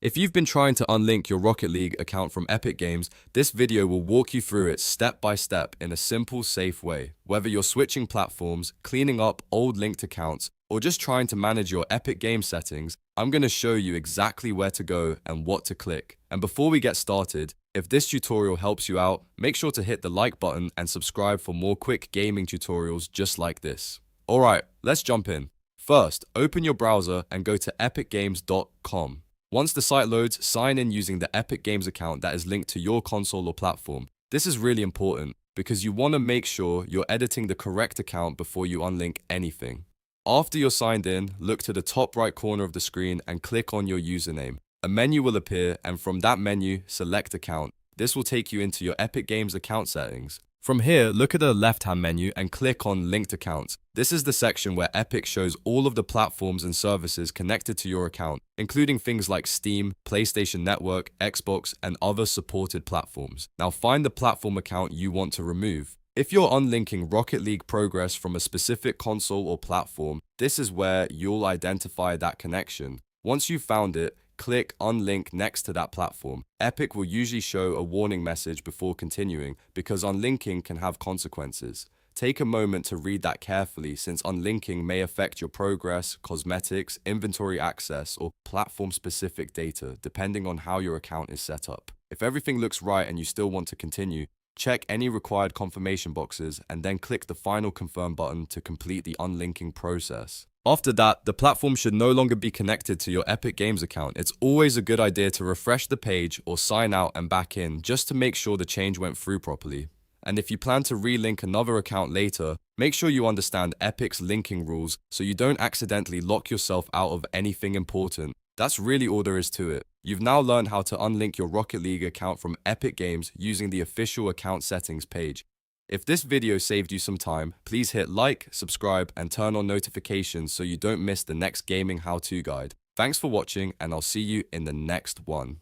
If you've been trying to unlink your Rocket League account from Epic Games, this video will walk you through it step by step in a simple, safe way. Whether you're switching platforms, cleaning up old linked accounts, or just trying to manage your Epic Game settings, I'm going to show you exactly where to go and what to click. And before we get started, if this tutorial helps you out, make sure to hit the like button and subscribe for more quick gaming tutorials just like this. Alright, let's jump in. First, open your browser and go to epicgames.com. Once the site loads, sign in using the Epic Games account that is linked to your console or platform. This is really important because you want to make sure you're editing the correct account before you unlink anything. After you're signed in, look to the top right corner of the screen and click on your username. A menu will appear, and from that menu, select Account. This will take you into your Epic Games account settings. From here, look at the left-hand menu and click on Linked Accounts. This is the section where Epic shows all of the platforms and services connected to your account, including things like Steam, PlayStation Network, Xbox, and other supported platforms. Now find the platform account you want to remove. If you're unlinking Rocket League progress from a specific console or platform, this is where you'll identify that connection. Once you've found it, click Unlink next to that platform. Epic will usually show a warning message before continuing because unlinking can have consequences. Take a moment to read that carefully since unlinking may affect your progress, cosmetics, inventory access, or platform-specific data depending on how your account is set up. If everything looks right and you still want to continue, check any required confirmation boxes and then click the final confirm button to complete the unlinking process. After that, the platform should no longer be connected to your Epic Games account. It's always a good idea to refresh the page or sign out and back in just to make sure the change went through properly. And if you plan to relink another account later, make sure you understand Epic's linking rules so you don't accidentally lock yourself out of anything important. That's really all there is to it. You've now learned how to unlink your Rocket League account from Epic Games using the official account settings page. If this video saved you some time, please hit like, subscribe, and turn on notifications so you don't miss the next gaming how-to guide. Thanks for watching, and I'll see you in the next one.